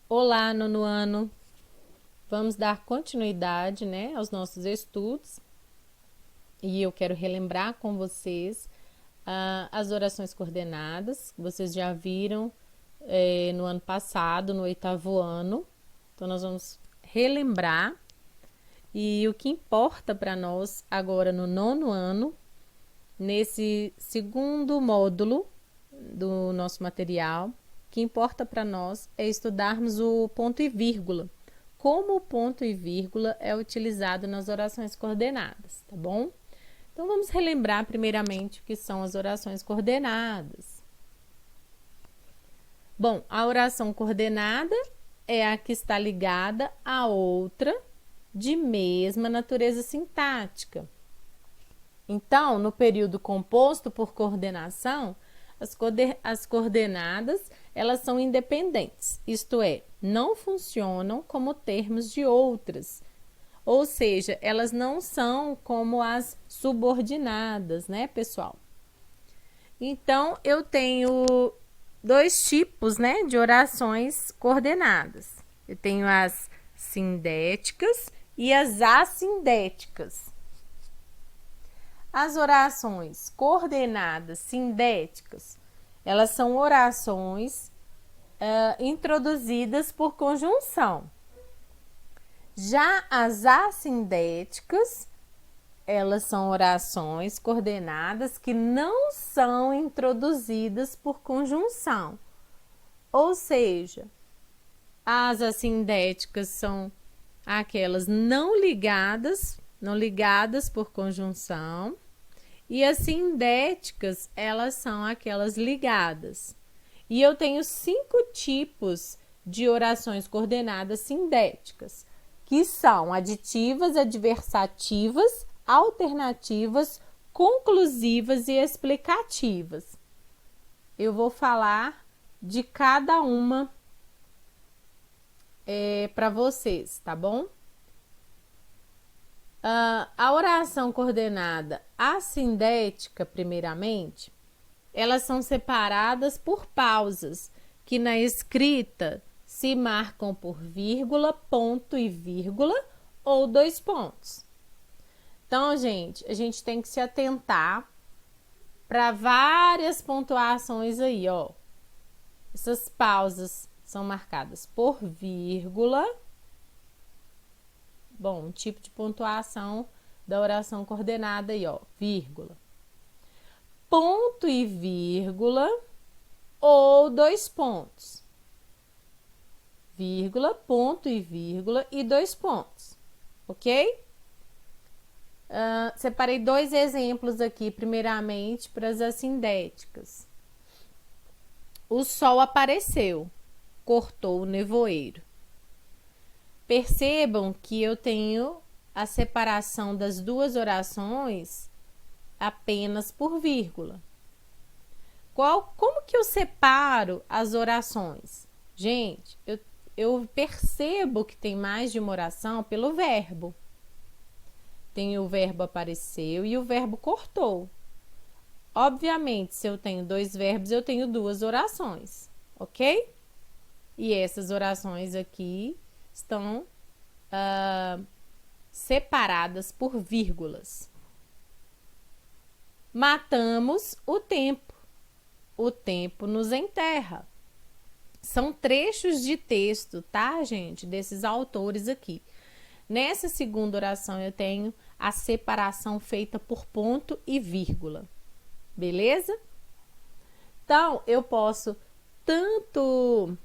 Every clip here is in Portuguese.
Olá, nono ano! Vamos dar continuidade, né, aos nossos estudos e eu quero relembrar com vocês as orações coordenadas, que vocês já viram no ano passado, no 8º ano. Então, nós vamos relembrar e o que importa para nós agora no 9º ano, nesse segundo módulo do nosso material, o que importa para nós é estudarmos o ponto e vírgula. Como o ponto e vírgula é utilizado nas orações coordenadas, tá bom? Então, vamos relembrar primeiramente o que são as orações coordenadas. Bom, a oração coordenada é a que está ligada a outra de mesma natureza sintática. Então, no período composto por coordenação, as coordenadas, elas são independentes, isto é, não funcionam como termos de outras, ou seja, elas não são como as subordinadas, né, pessoal? Então, eu tenho dois tipos, né, de orações coordenadas. Eu tenho as sindéticas e as assindéticas. As orações coordenadas sindéticas, elas são orações introduzidas por conjunção. Já as assindéticas, elas são orações coordenadas que não são introduzidas por conjunção. Ou seja, as assindéticas são aquelas não ligadas por conjunção, e as sindéticas, elas são aquelas ligadas. E eu tenho 5 tipos de orações coordenadas sindéticas, que são aditivas, adversativas, alternativas, conclusivas e explicativas. Eu vou falar de cada uma para vocês, tá bom? A oração coordenada assindética, primeiramente, elas são separadas por pausas, que na escrita se marcam por vírgula, ponto e vírgula ou 2 pontos. Então, gente, a gente tem que se atentar para várias pontuações aí, ó. Essas pausas são marcadas por vírgula. Bom, um tipo de pontuação da oração coordenada aí, ó, vírgula. Ponto e vírgula ou 2 pontos. Vírgula, ponto e vírgula e 2 pontos, ok? Separei 2 exemplos aqui, primeiramente, para as assindéticas. O sol apareceu, cortou o nevoeiro. Percebam que eu tenho a separação das duas orações apenas por vírgula. Como que eu separo as orações? Gente, eu percebo que tem mais de uma oração pelo verbo. Tem o verbo apareceu e o verbo cortou. Obviamente, se eu tenho 2 verbos, eu tenho 2 orações, ok? E essas orações aqui estão separadas por vírgulas. Matamos o tempo nos enterra. São trechos de texto, tá, gente? Desses autores aqui. Nessa segunda oração eu tenho a separação feita por ponto e vírgula, beleza? Então, eu posso tanto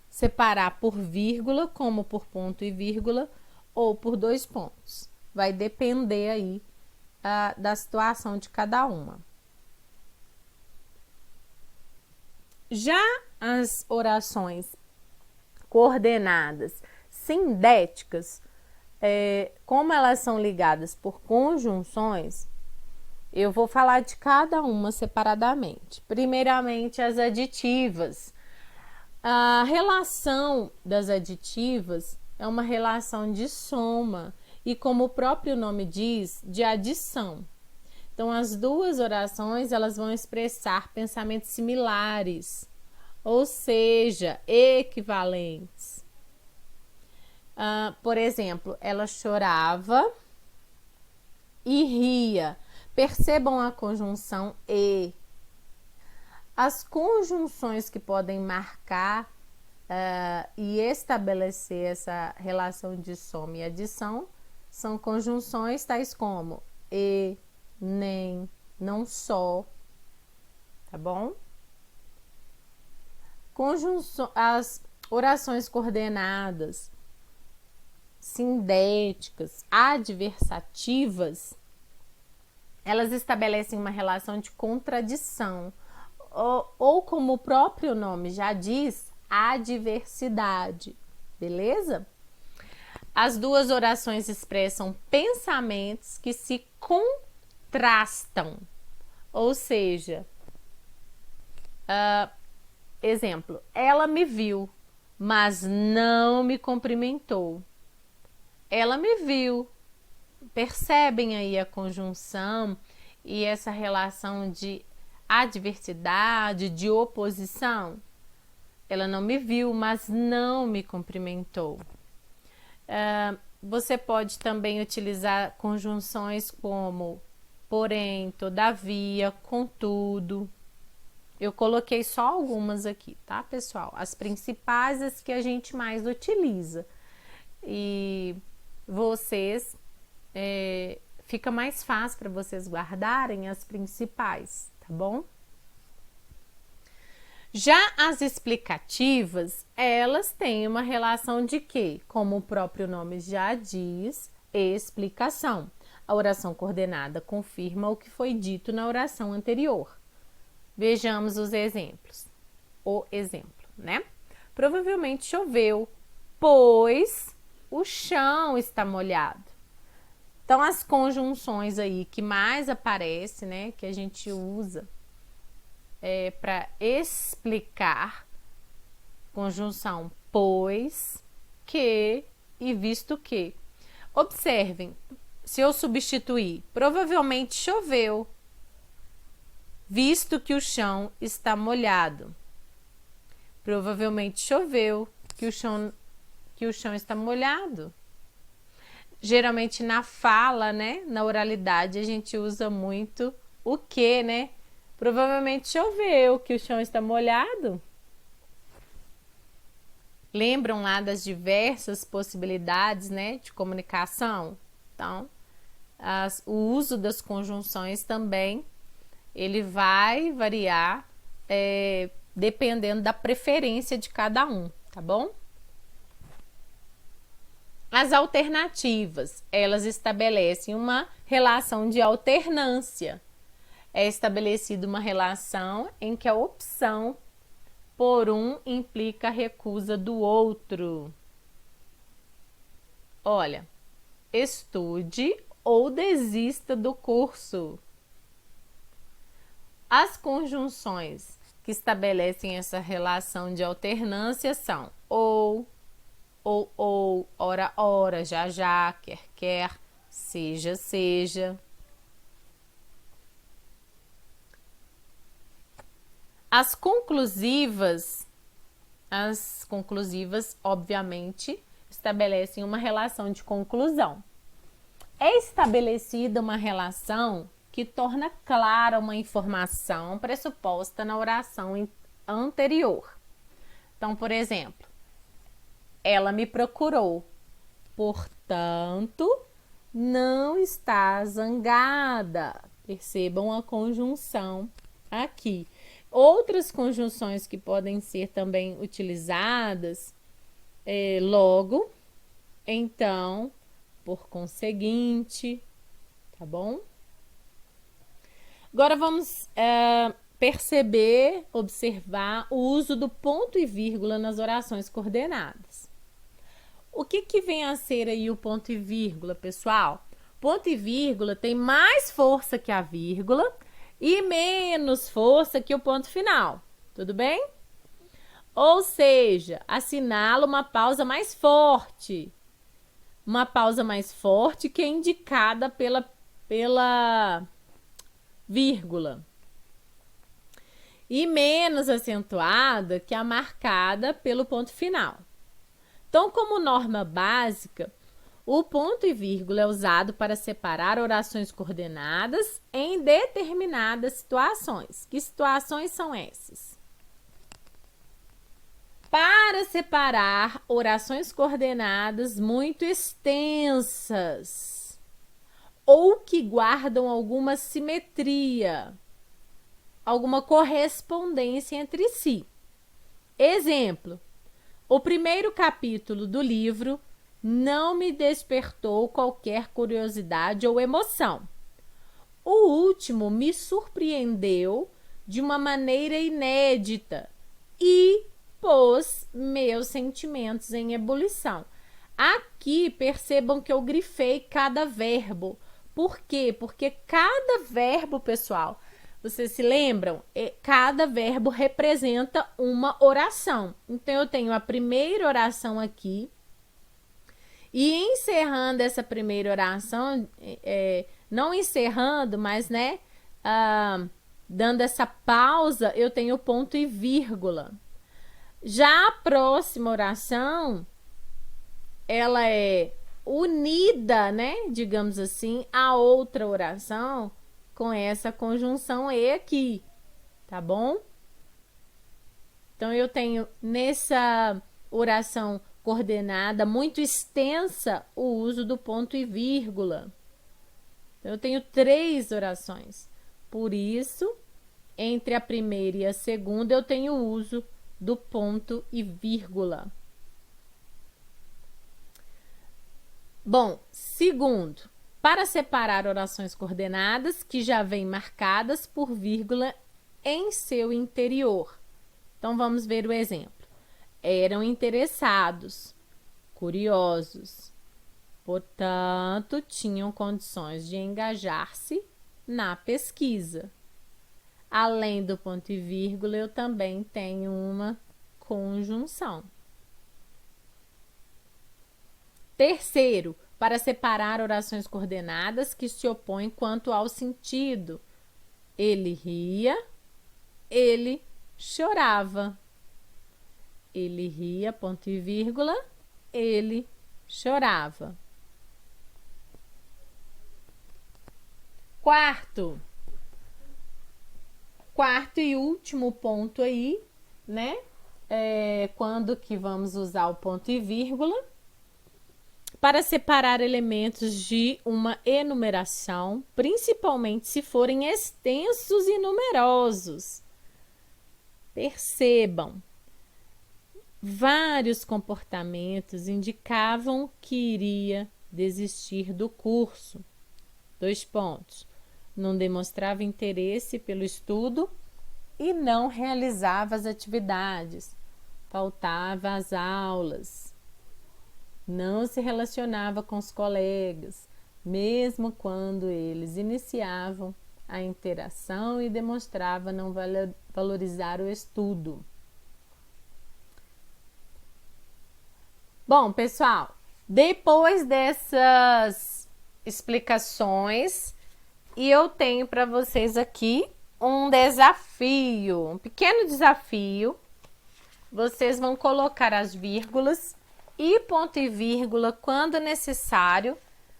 separar por vírgula, como por ponto e vírgula, ou por 2 pontos. Vai depender aí da situação de cada uma. Já as orações coordenadas sindéticas, como elas são ligadas por conjunções, eu vou falar de cada uma separadamente. Primeiramente, as aditivas. A relação das aditivas é uma relação de soma e, como o próprio nome diz, de adição. Então, as duas orações, elas vão expressar pensamentos similares, ou seja, equivalentes. Por exemplo, ela chorava e ria. Percebam a conjunção e. As conjunções que podem marcar e estabelecer essa relação de soma e adição são conjunções tais como e, nem, não só, tá bom? As orações coordenadas, sindéticas, adversativas, elas estabelecem uma relação de contradição, ou como o próprio nome já diz, adversidade, beleza? As duas orações expressam pensamentos que se contrastam, ou seja, exemplo, ela me viu, mas não me cumprimentou. Ela me viu. Percebem aí a conjunção e essa relação de adversidade, de oposição? Ela não me viu, mas não me cumprimentou. Você pode também utilizar conjunções como porém, todavia, contudo. Eu coloquei só algumas aqui, tá, pessoal? As principais, as que a gente mais utiliza. E vocês, fica mais fácil para vocês guardarem as principais, tá bom? Já as explicativas, elas têm uma relação de quê? Como o próprio nome já diz, explicação. A oração coordenada confirma o que foi dito na oração anterior. Vejamos os exemplos. O exemplo, né? Provavelmente choveu, pois o chão está molhado. Então, as conjunções aí que mais aparecem, né, que a gente usa para explicar, conjunção pois, que e visto que. Observem, se eu substituir, provavelmente choveu, visto que o chão está molhado. Provavelmente choveu, que o chão está molhado. Geralmente na fala, né, na oralidade, a gente usa muito o que, né? Provavelmente choveu, que o chão está molhado. Lembram lá das diversas possibilidades, né, de comunicação? Então, o uso das conjunções também, ele vai variar dependendo da preferência de cada um, tá bom? As alternativas, elas estabelecem uma relação de alternância. É estabelecida uma relação em que a opção por um implica a recusa do outro. Olha, estude ou desista do curso. As conjunções que estabelecem essa relação de alternância são ou, ora, ora, já, já, quer, quer, seja, seja. As conclusivas, obviamente, estabelecem uma relação de conclusão. É estabelecida uma relação que torna clara uma informação pressuposta na oração anterior. Então, por exemplo, ela me procurou, portanto, não está zangada. Percebam a conjunção aqui. Outras conjunções que podem ser também utilizadas, logo, então, por conseguinte, tá bom? Agora vamos observar o uso do ponto e vírgula nas orações coordenadas. O que vem a ser aí o ponto e vírgula, pessoal? Ponto e vírgula tem mais força que a vírgula e menos força que o ponto final, tudo bem? Ou seja, assinala uma pausa mais forte. Uma pausa mais forte que é indicada pela vírgula. E menos acentuada que a marcada pelo ponto final. Então, como norma básica, o ponto e vírgula é usado para separar orações coordenadas em determinadas situações. Que situações são essas? Para separar orações coordenadas muito extensas ou que guardam alguma simetria, alguma correspondência entre si. Exemplo: o primeiro capítulo do livro não me despertou qualquer curiosidade ou emoção. O último me surpreendeu de uma maneira inédita e pôs meus sentimentos em ebulição. Aqui percebam que eu grifei cada verbo. Por quê? Porque cada verbo, pessoal, vocês se lembram? Cada verbo representa uma oração. Então, eu tenho a primeira oração aqui. E encerrando essa primeira oração, não encerrando, mas, né, dando essa pausa, eu tenho ponto e vírgula. Já a próxima oração, ela é unida, né, digamos assim, a outra oração com essa conjunção E aqui, tá bom? Então, eu tenho nessa oração coordenada muito extensa o uso do ponto e vírgula. Então, eu tenho 3 orações. Por isso, entre a primeira e a segunda, eu tenho o uso do ponto e vírgula. Bom, segundo, para separar orações coordenadas que já vêm marcadas por vírgula em seu interior. Então, vamos ver o exemplo. Eram interessados, curiosos, portanto, tinham condições de engajar-se na pesquisa. Além do ponto e vírgula, eu também tenho uma conjunção. Terceiro, para separar orações coordenadas que se opõem quanto ao sentido. Ele ria, ele chorava. Ele ria, ponto e vírgula, ele chorava. Quarto e último ponto aí, né? Quando que vamos usar o ponto e vírgula? Para separar elementos de uma enumeração, principalmente se forem extensos e numerosos. Percebam, vários comportamentos indicavam que iria desistir do curso. 2 pontos. Não demonstrava interesse pelo estudo e não realizava as atividades. Faltava às aulas. Não se relacionava com os colegas, mesmo quando eles iniciavam a interação e demonstrava não valorizar o estudo. Bom, pessoal, depois dessas explicações, eu tenho para vocês aqui um desafio, um pequeno desafio. Vocês vão colocar as vírgulas e ponto e vírgula quando necessário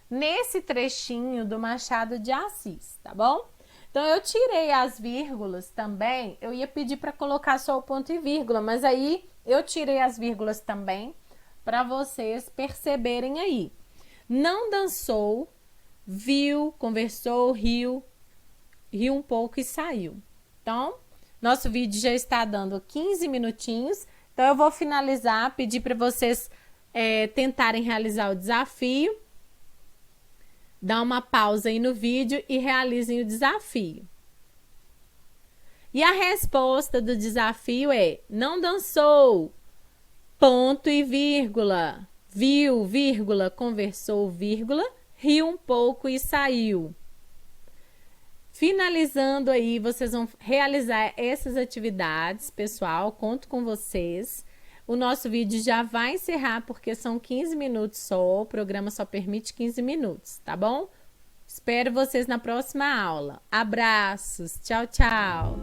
nesse trechinho do Machado de Assis, tá bom? Então, eu tirei as vírgulas também, eu ia pedir para colocar só o ponto e vírgula, mas aí eu tirei as vírgulas também para vocês perceberem aí. Não dançou, viu, conversou, riu um pouco e saiu. Então, nosso vídeo já está dando 15 minutinhos, então eu vou finalizar, pedir para vocês tentarem realizar o desafio. Dá uma pausa aí no vídeo e realizem o desafio. E a resposta do desafio é: não dançou, ponto e vírgula, viu, vírgula, conversou, vírgula, riu um pouco e saiu. Finalizando aí, vocês vão realizar essas atividades, pessoal, conto com vocês. O nosso vídeo já vai encerrar porque são 15 minutos só, o programa só permite 15 minutos, tá bom? Espero vocês na próxima aula. Abraços. Tchau, tchau.